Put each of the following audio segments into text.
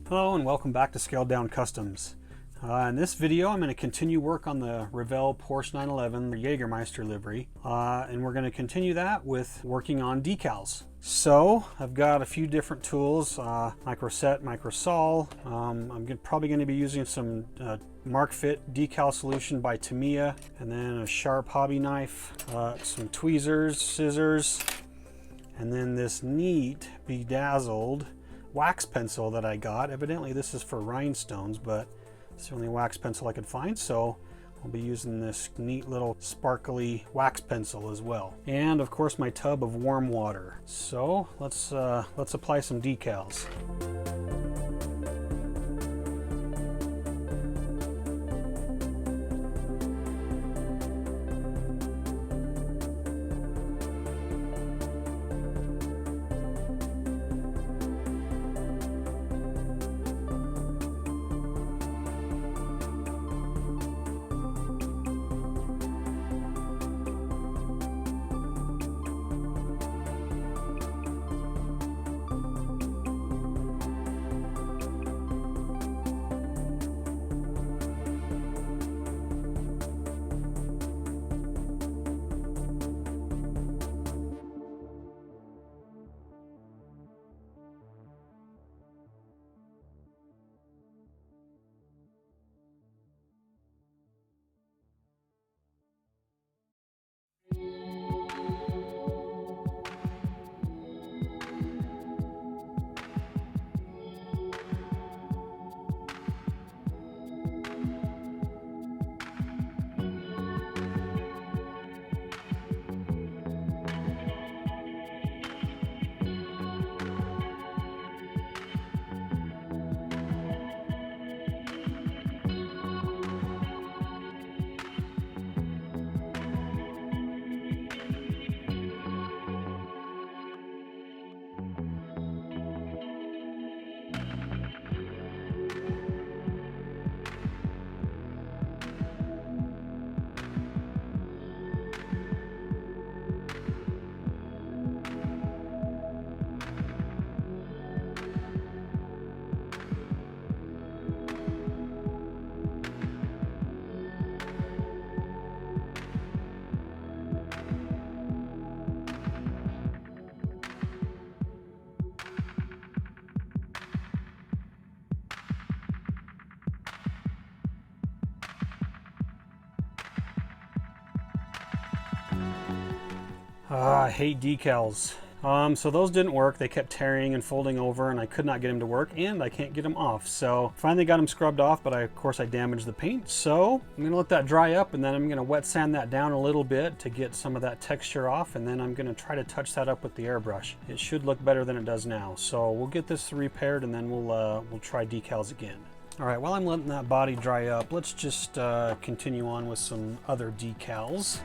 Hello and welcome back to Scaled Down Customs. In this video I'm going to continue work on the Revell Porsche 911 Jagermeister livery, and we're going to continue that with working on decals. So I've got a few different tools, microset, microsol. I'm probably going to be using some Mark Fit decal solution by Tamiya, and then a sharp hobby knife, some tweezers, scissors, and then this neat bedazzled wax pencil that I got. Evidently this is for rhinestones, but it's the only wax pencil I could find, so I'll be using this neat little sparkly wax pencil as well. And of course my tub of warm water. So let's apply some decals. I hate decals. So those didn't work. They kept tearing and folding over, and I could not get them to work, and I can't get them off. So finally got them scrubbed off, but of course I damaged the paint. So I'm gonna let that dry up, and then I'm gonna wet sand that down a little bit to get some of that texture off, and then I'm gonna try to touch that up with the airbrush. It should look better than it does now. So we'll get this repaired, and then we'll try decals again. All right, while I'm letting that body dry up, let's just continue on with some other decals.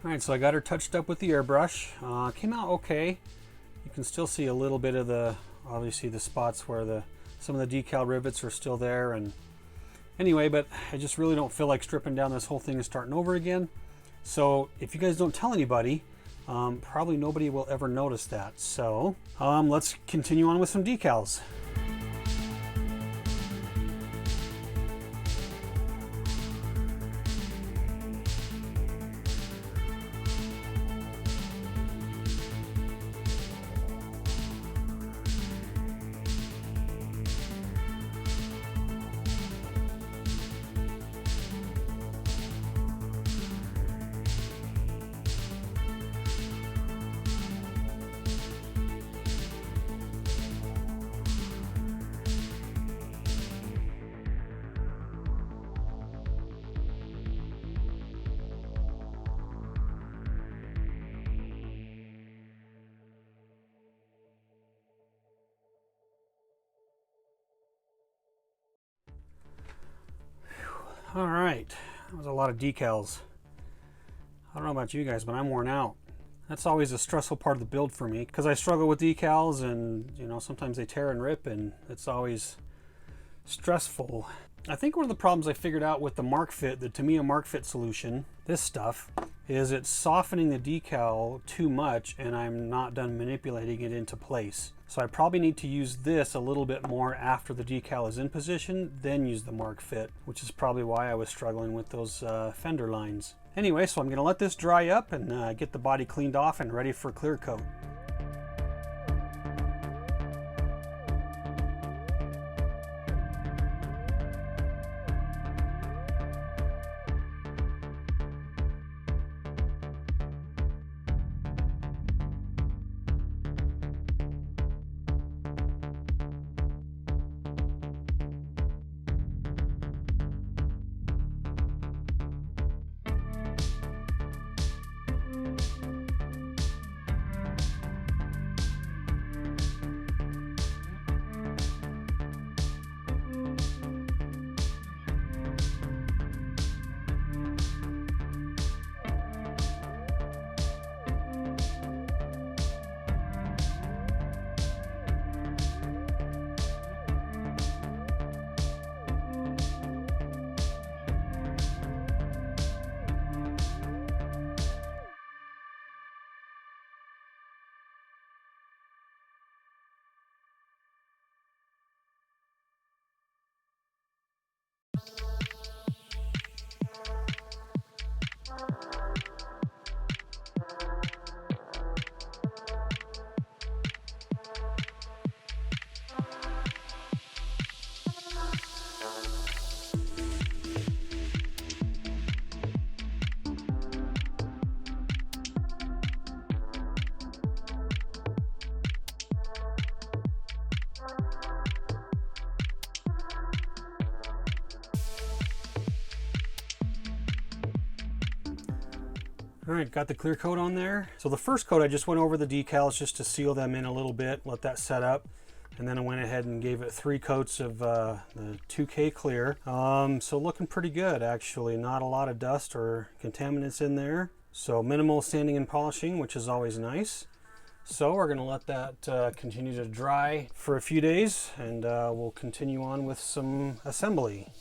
Alright, so I got her touched up with the airbrush. Came out okay. You can still see a little bit of the, obviously the spots where some of the decal rivets are still there. And anyway, but I just really don't feel like stripping down this whole thing and starting over again. So if you guys don't tell anybody, probably nobody will ever notice that. So let's continue on with some decals. All right, that was a lot of decals. I don't know about you guys, but I'm worn out. That's always a stressful part of the build for me because I struggle with decals, and you know, sometimes they tear and rip, and it's always stressful. I think one of the problems I figured out with the Mark Fit, the Tamiya Mark Fit solution, this stuff, is it's softening the decal too much and I'm not done manipulating it into place. So I probably need to use this a little bit more after the decal is in position, then use the Mark Fit, which is probably why I was struggling with those fender lines. Anyway, so I'm going to let this dry up and get the body cleaned off and ready for clear coat. All right, got the clear coat on there. So the first coat, I just went over the decals just to seal them in a little bit, let that set up. And then I went ahead and gave it 3 coats of the 2K clear. So looking pretty good, actually. Not a lot of dust or contaminants in there. So minimal sanding and polishing, which is always nice. So we're gonna let that continue to dry for a few days, and we'll continue on with some assembly.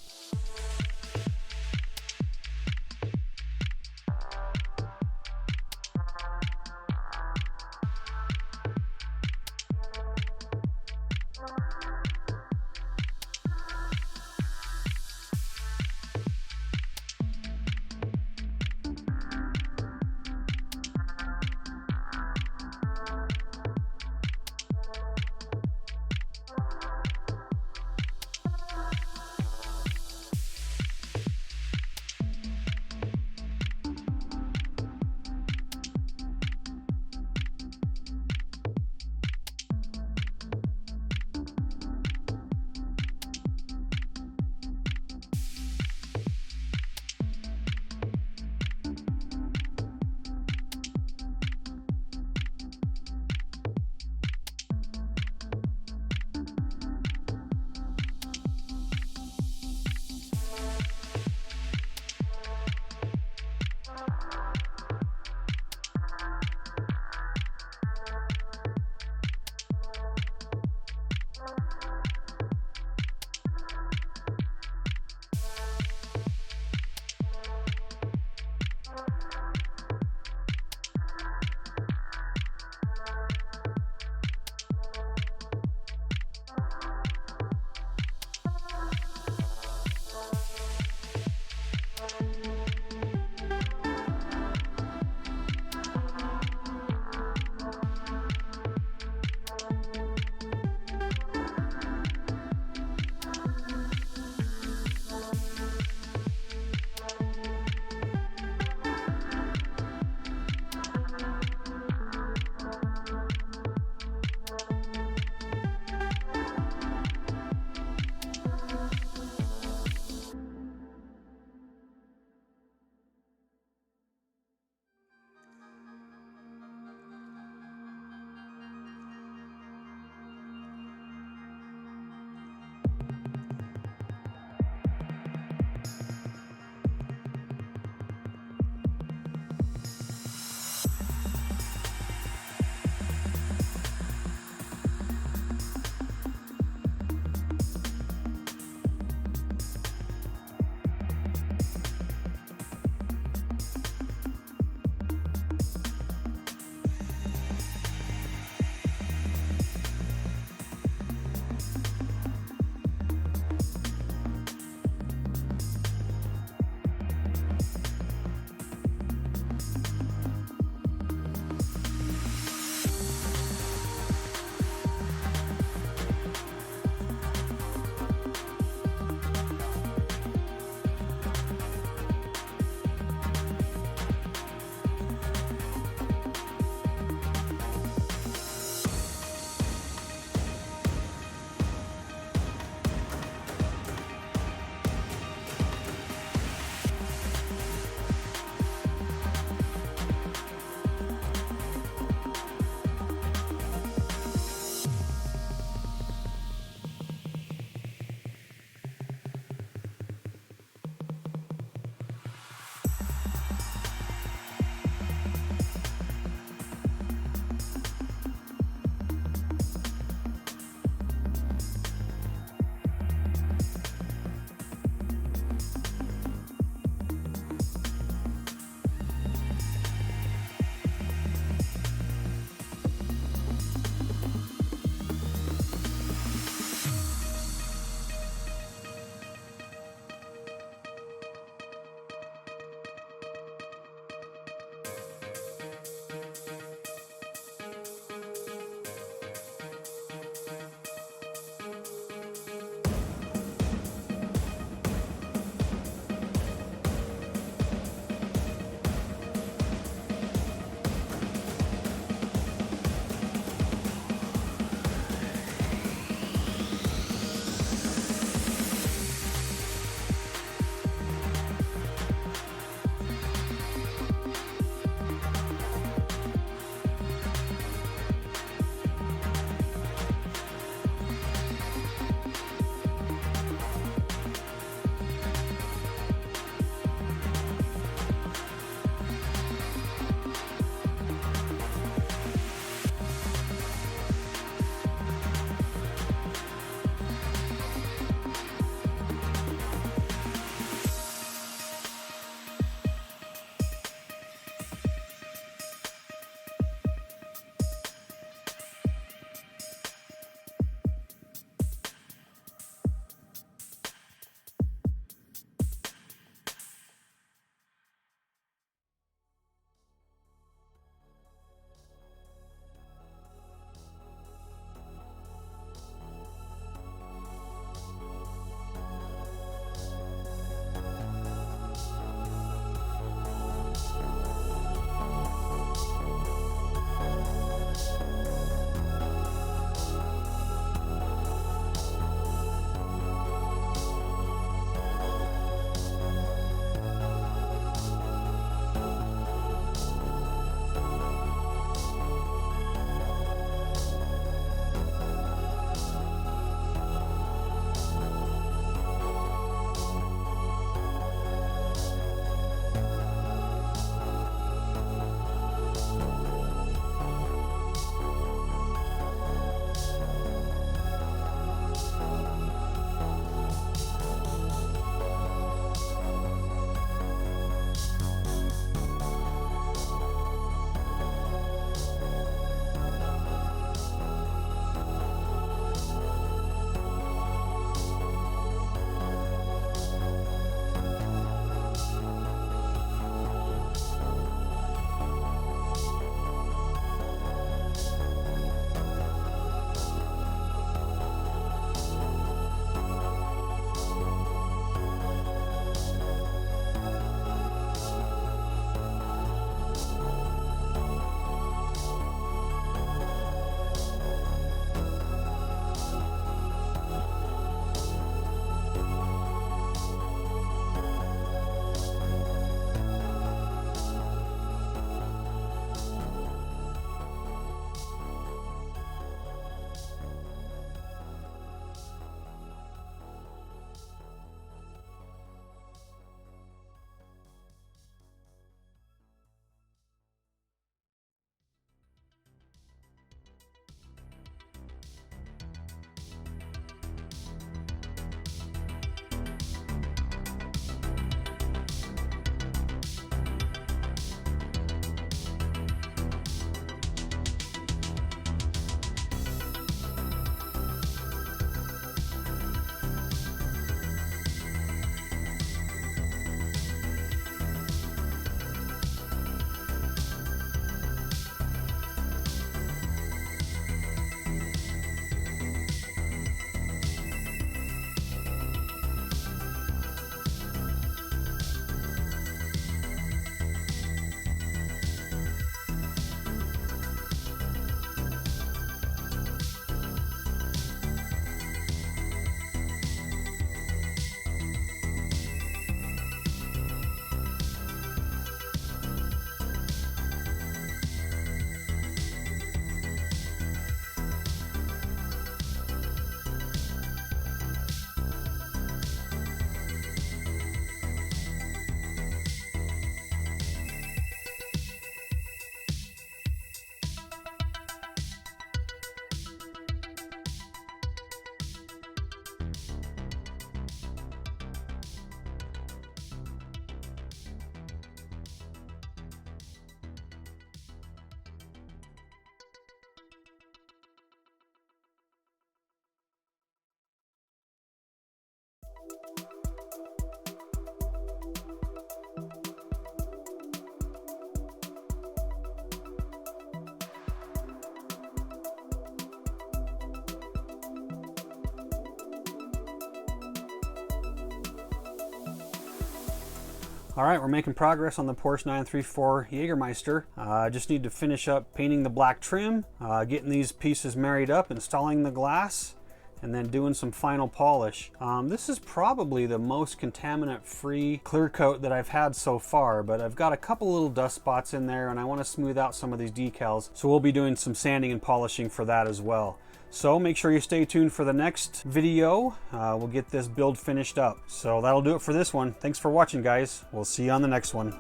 All right, we're making progress on the Porsche 934 Jagermeister. I just need to finish up painting the black trim, getting these pieces married up, installing the glass, and then doing some final polish. This is probably the most contaminant-free clear coat that I've had so far, but I've got a couple little dust spots in there and I want to smooth out some of these decals. So we'll be doing some sanding and polishing for that as well. So make sure you stay tuned for the next video. We'll get this build finished up. So that'll do it for this one. Thanks for watching, guys. We'll see you on the next one.